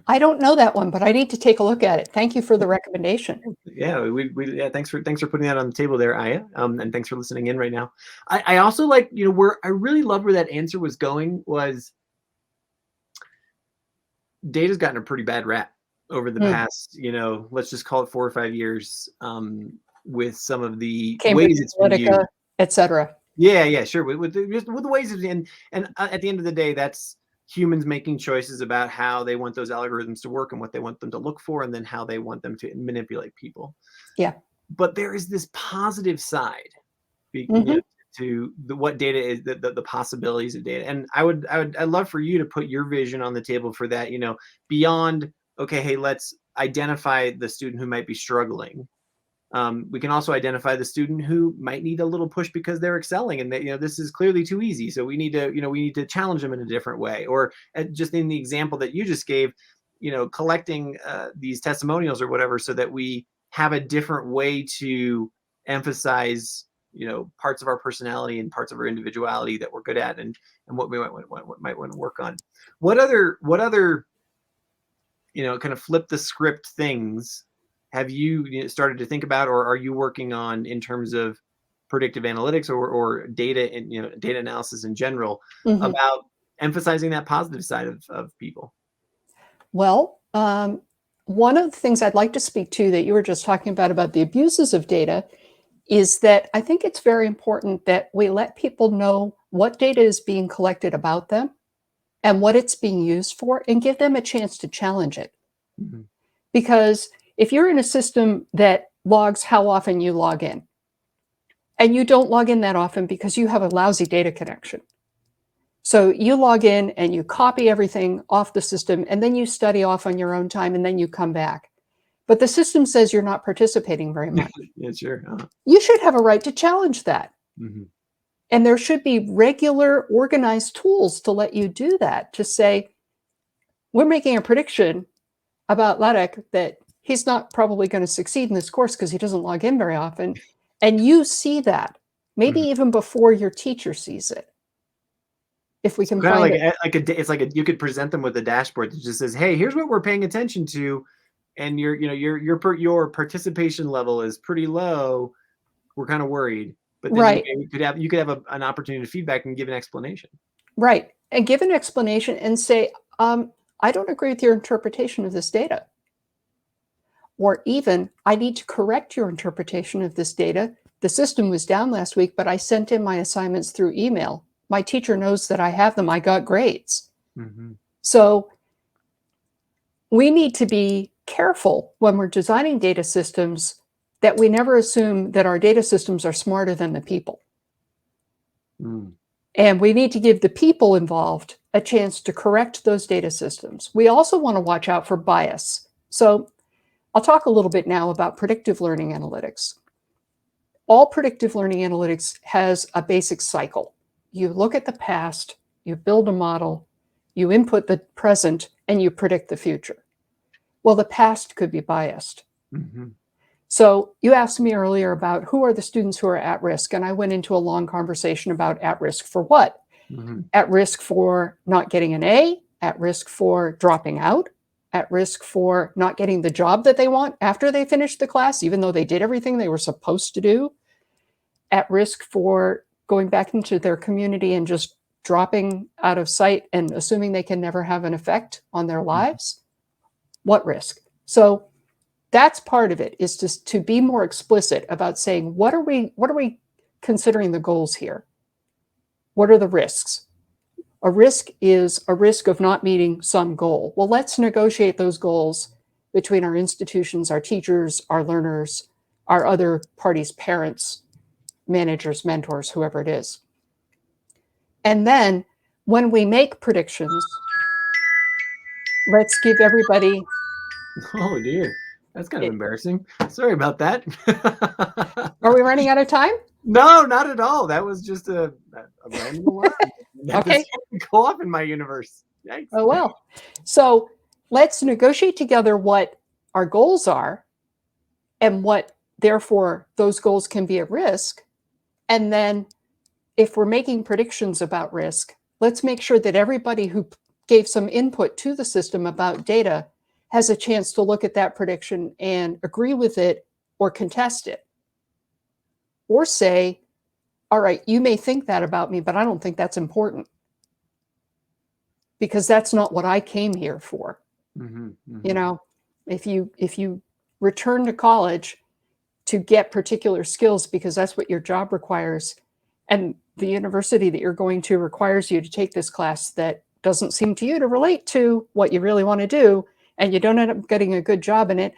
I don't know that one, but I need to take a look at it. Thank you for the recommendation. Yeah, thanks for putting that on the table there, Aya, and thanks for listening in right now. I also like, where I really loved where that answer was going was data's gotten a pretty bad rap over the past, let's just call it 4 or 5 years, with some of the Cambridge ways it's been used, etc. Yeah, sure. With the ways of, and at the end of the day, that's humans making choices about how they want those algorithms to work and what they want them to look for, and then how they want them to manipulate people. Yeah. But there is this positive side to what data is, the possibilities of data. And I'd love for you to put your vision on the table for that, beyond, okay, hey, let's identify the student who might be struggling. We can also identify the student who might need a little push because they're excelling and that, this is clearly too easy. So we need to challenge them in a different way. Or just in the example that you just gave, collecting these testimonials or whatever, so that we have a different way to emphasize, parts of our personality and parts of our individuality that we're good at, and what we might want to work on. What other kind of flip the script things have you started to think about, or are you working on in terms of predictive analytics or data and data analysis in general, about emphasizing that positive side of people? Well, one of the things I'd like to speak to that you were just talking about the abuses of data, is that I think it's very important that we let people know what data is being collected about them and what it's being used for, and give them a chance to challenge it. Because if you're in a system that logs how often you log in, and you don't log in that often because you have a lousy data connection. So you log in and you copy everything off the system, and then you study off on your own time, and then you come back. But the system says you're not participating very much. Yeah, sure. You should have a right to challenge that. And there should be regular, organized tools to let you do that. To say, we're making a prediction about Ladek that he's not probably going to succeed in this course because he doesn't log in very often. And you see that, maybe even before your teacher sees it. If we can find it. You could present them with a dashboard that just says, hey, here's what we're paying attention to. And your participation level is pretty low. We're kind of worried. But then you could have an opportunity to feedback and give an explanation. Right. And give an explanation and say, I don't agree with your interpretation of this data. Or even, I need to correct your interpretation of this data. The system was down last week, but I sent in my assignments through email. My teacher knows that I have them. I got grades. So we need to be careful when we're designing data systems that we never assume that our data systems are smarter than the people. And we need to give the people involved a chance to correct those data systems. We also want to watch out for bias. So I'll talk a little bit now about predictive learning analytics. All predictive learning analytics has a basic cycle. You look at the past, you build a model, you input the present, and you predict the future. Well, the past could be biased. So you asked me earlier about who are the students who are at risk, and I went into a long conversation about at risk for what? At risk for not getting an A, at risk for dropping out, at risk for not getting the job that they want after they finish the class, even though they did everything they were supposed to do, at risk for going back into their community and just dropping out of sight and assuming they can never have an effect on their lives. What risk? So that's part of it, is just to be more explicit about saying, what are we considering the goals here? What are the risks? A risk is a risk of not meeting some goal. Well, let's negotiate those goals between our institutions, our teachers, our learners, our other parties, parents, managers, mentors, whoever it is. And then when we make predictions, let's give everybody... Oh dear, that's kind of embarrassing. Sorry about that. Are we running out of time? No, not at all. That was just a random alarm. Okay. Go off in my universe. Yikes. Oh, well. So let's negotiate together what our goals are and what, therefore, those goals can be at risk. And then if we're making predictions about risk, let's make sure that everybody who gave some input to the system about data has a chance to look at that prediction and agree with it or contest it. Or say, all right, you may think that about me, but I don't think that's important, because that's not what I came here for. You know, if you return to college to get particular skills because that's what your job requires, and the university that you're going to requires you to take this class that doesn't seem to you to relate to what you really want to do, and you don't end up getting a good job in it,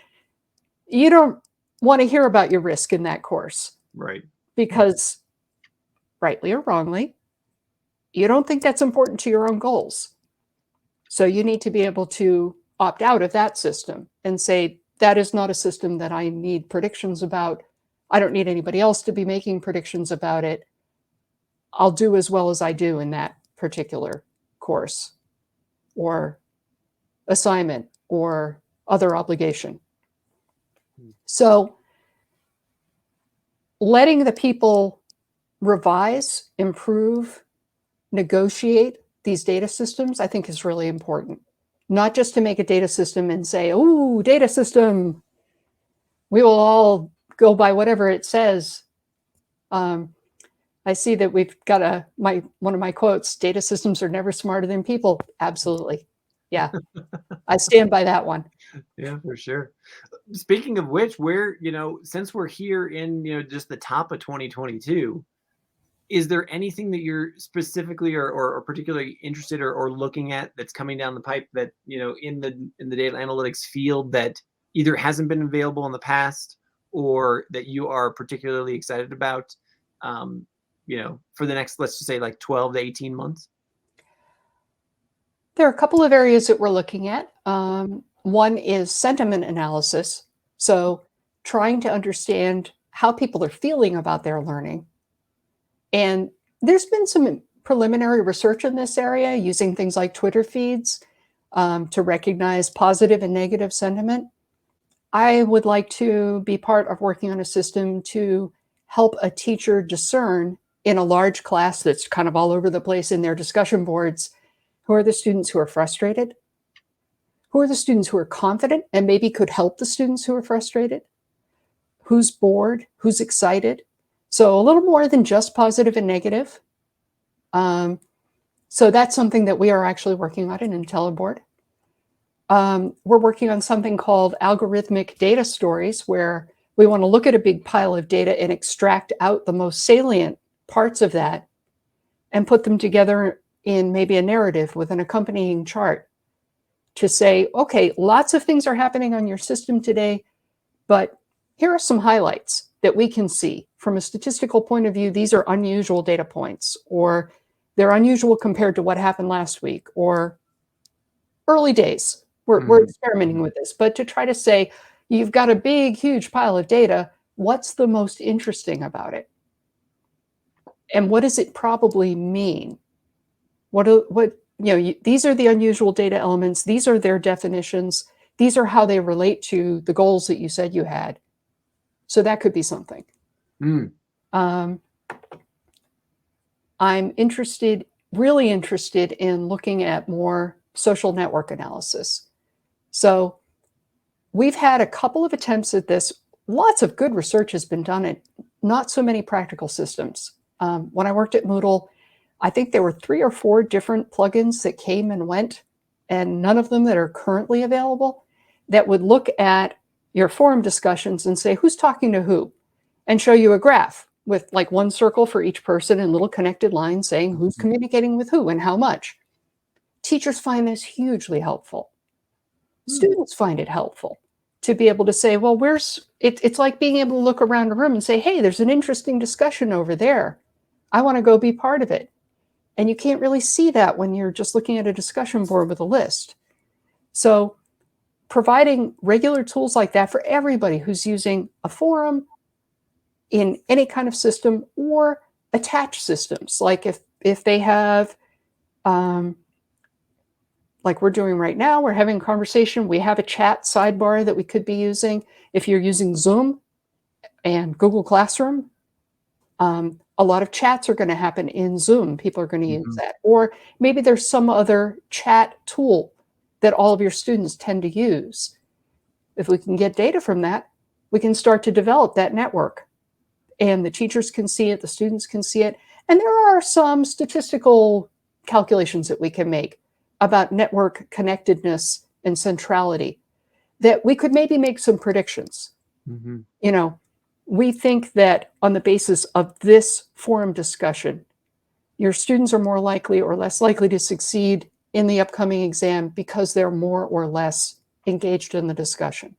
you don't want to hear about your risk in that course. Right. Because, rightly or wrongly, you don't think that's important to your own goals. So you need to be able to opt out of that system and say, that is not a system that I need predictions about. I don't need anybody else to be making predictions about it. I'll do as well as I do in that particular course or assignment or other obligation. So letting the people revise, improve, negotiate these data systems, I think is really important. Not just to make a data system and say, "Oh, data system, we will all go by whatever it says." I see that we've got one of my quotes, "Data systems are never smarter than people." Absolutely. Yeah, I stand by that one. Yeah, for sure. Speaking of which, since we're here in, just the top of 2022, is there anything that you're specifically or particularly interested or looking at that's coming down the pipe that, in the data analytics field that either hasn't been available in the past or that you are particularly excited about, for the next, let's just say like 12 to 18 months? There are a couple of areas that we're looking at. One is sentiment analysis. So trying to understand how people are feeling about their learning. And there's been some preliminary research in this area using things like Twitter feeds to recognize positive and negative sentiment. I would like to be part of working on a system to help a teacher discern in a large class that's kind of all over the place in their discussion boards, who are the students who are frustrated, who are the students who are confident and maybe could help the students who are frustrated, who's bored, who's excited. So a little more than just positive and negative. So that's something that we are actually working on in IntelliBoard. We're working on something called algorithmic data stories, where we want to look at a big pile of data and extract out the most salient parts of that and put them together in maybe a narrative with an accompanying chart to say, okay, lots of things are happening on your system today, but here are some highlights that we can see from a statistical point of view. These are unusual data points, or they're unusual compared to what happened last week, or early days. We're experimenting with this, but to try to say, you've got a big, huge pile of data. What's the most interesting about it? And what does it probably mean? These are the unusual data elements. These are their definitions. These are how they relate to the goals that you said you had. So that could be something. I'm really interested in looking at more social network analysis. So we've had a couple of attempts at this. Lots of good research has been done, and not so many practical systems. When I worked at Moodle, I think there were 3 or 4 different plugins that came and went, and none of them that are currently available, that would look at your forum discussions and say, who's talking to who, and show you a graph with like one circle for each person and little connected lines saying who's communicating with who and how much. Teachers find this hugely helpful. Students find it helpful to be able to say, well, it's like being able to look around a room and say, hey, there's an interesting discussion over there. I want to go be part of it. And you can't really see that when you're just looking at a discussion board with a list. So providing regular tools like that for everybody who's using a forum in any kind of system, or attached systems, like if they have, like we're doing right now, we're having a conversation, we have a chat sidebar that we could be using. If you're using Zoom and Google Classroom, a lot of chats are going to happen in Zoom. People are going to use that. Or maybe there's some other chat tool that all of your students tend to use. If we can get data from that, we can start to develop that network. And the teachers can see it, the students can see it. And there are some statistical calculations that we can make about network connectedness and centrality that we could maybe make some predictions. We think that on the basis of this forum discussion, your students are more likely or less likely to succeed in the upcoming exam because they're more or less engaged in the discussion.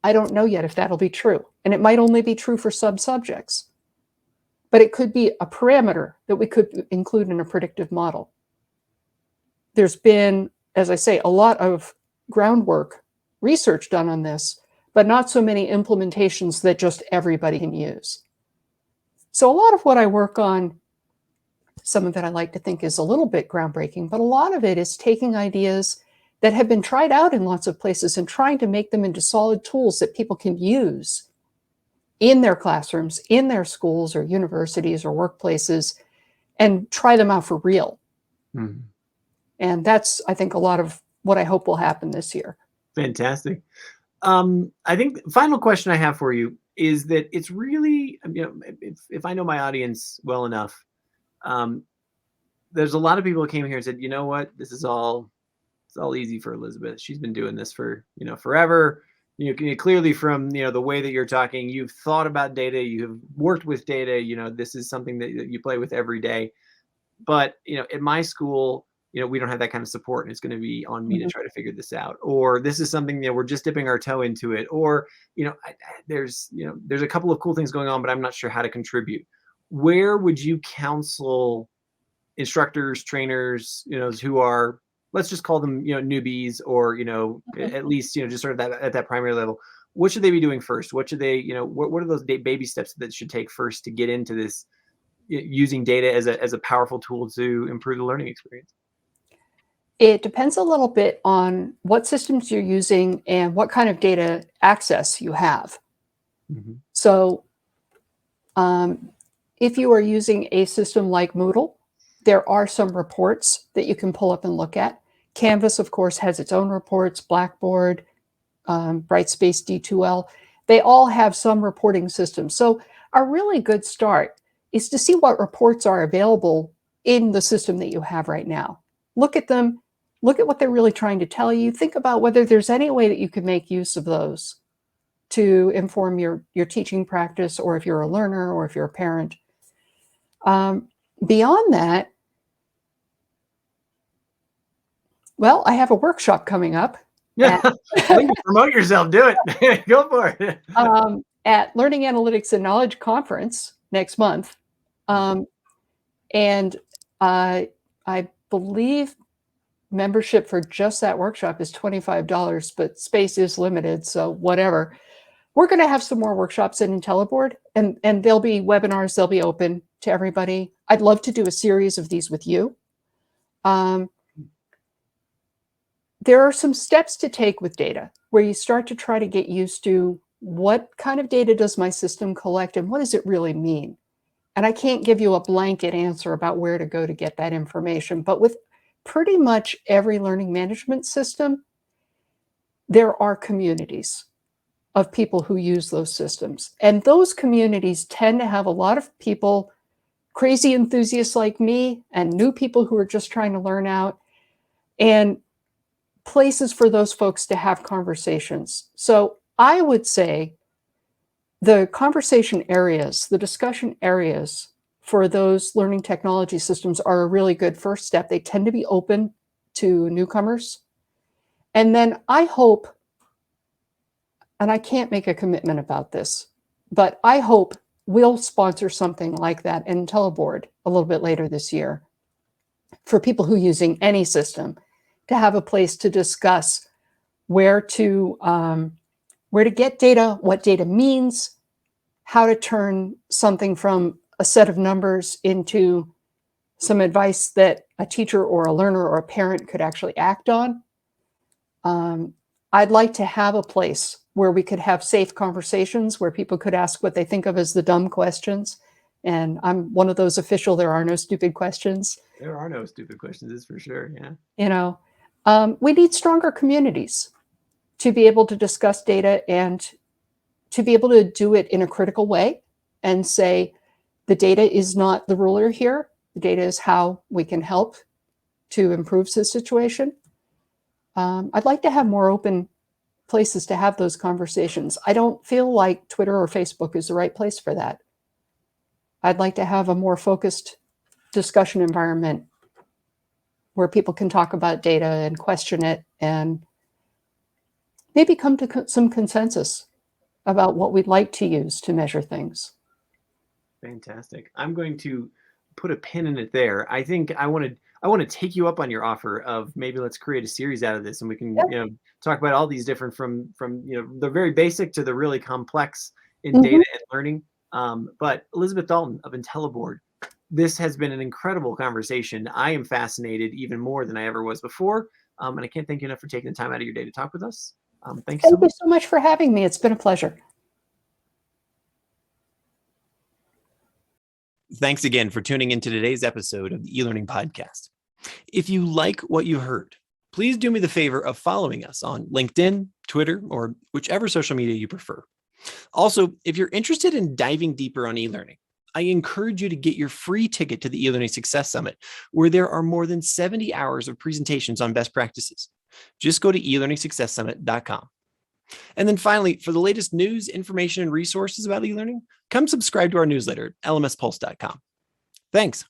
I don't know yet if that'll be true. And it might only be true for subjects. But it could be a parameter that we could include in a predictive model. There's been, as I say, a lot of groundwork research done on this, but not so many implementations that just everybody can use. So a lot of what I work on, some of it I like to think is a little bit groundbreaking, but a lot of it is taking ideas that have been tried out in lots of places and trying to make them into solid tools that people can use in their classrooms, in their schools or universities or workplaces, and try them out for real. Mhm. And that's, I think, a lot of what I hope will happen this year. Fantastic. I think the final question I have for you is that it's really, if I know my audience well enough, there's a lot of people who came here and said, you know what, it's all easy for Elizabeth. She's been doing this for, forever. Clearly from, the way that you're talking, you've thought about data, you have worked with data, this is something that you play with every day. But, at my school, we don't have that kind of support, and it's going to be on me to try to figure this out. Or this is something that we're just dipping our toe into it. Or, there's a couple of cool things going on, but I'm not sure how to contribute. Where would you counsel instructors, trainers, who are, let's just call them, newbies, or, at least, just sort of that at that primary level? What should they be doing first? What should they, what are those baby steps that should take first to get into this, using data as a powerful tool to improve the learning experience? It depends a little bit on what systems you're using and what kind of data access you have. Mm-hmm. So if you are using a system like Moodle, there are some reports that you can pull up and look at. Canvas, of course, has its own reports, Blackboard, Brightspace D2L. They all have some reporting systems. So a really good start is to see what reports are available in the system that you have right now. Look at them, look at what they're really trying to tell you. Think about whether there's any way that you can make use of those to inform your teaching practice, or if you're a learner, or if you're a parent. Beyond that, well, I have a workshop coming up. Yeah, promote yourself. Do it. Go for it. At Learning Analytics and Knowledge Conference next month. And I believe membership for just that workshop is $25, but space is limited, so whatever. We're going to have some more workshops in IntelliBoard, and there'll be webinars, they'll be open to everybody. I'd love to do a series of these with you. There are some steps to take with data where you start to try to get used to what kind of data does my system collect and what does it really mean? And I can't give you a blanket answer about where to go to get that information, but with pretty much every learning management system, there are communities of people who use those systems. And those communities tend to have a lot of people, crazy enthusiasts like me, and new people who are just trying to learn out, and places for those folks to have conversations. So I would say the conversation areas, the discussion areas for those learning technology systems are a really good first step. They tend to be open to newcomers. And then I hope, and I can't make a commitment about this, but I hope we'll sponsor something like that in IntelliBoard a little bit later this year for people who are using any system, to have a place to discuss where to get data, what data means, how to turn something from a set of numbers into some advice that a teacher or a learner or a parent could actually act on. I'd like to have a place where we could have safe conversations, where people could ask what they think of as the dumb questions. And I'm one of those official, there are no stupid questions. There are no stupid questions, that's for sure. Yeah. We need stronger communities to be able to discuss data and to be able to do it in a critical way and say, the data is not the ruler here. The data is how we can help to improve the situation. I'd like to have more open places to have those conversations. I don't feel like Twitter or Facebook is the right place for that. I'd like to have a more focused discussion environment where people can talk about data and question it and maybe come to some consensus about what we'd like to use to measure things. Fantastic. I'm going to put a pin in it there. I think I want I want to take you up on your offer of maybe let's create a series out of this, and we can Yep. talk about all these different from the very basic to the really complex in Mhm. data and learning. But Elizabeth Dalton of IntelliBoard, this has been an incredible conversation. I am fascinated even more than I ever was before, and I can't thank you enough for taking the time out of your day to talk with us. Thank you so Thank you much. so much for having me. It's been a pleasure. Thanks again for tuning into today's episode of the eLearning Podcast. If you like what you heard, please do me the favor of following us on LinkedIn, Twitter, or whichever social media you prefer. Also, if you're interested in diving deeper on e-learning, I encourage you to get your free ticket to the eLearning Success Summit, where there are more than 70 hours of presentations on best practices. Just go to elearningsuccesssummit.com. And then finally, for the latest news, information, and resources about e-learning, come subscribe to our newsletter at lmspulse.com. Thanks.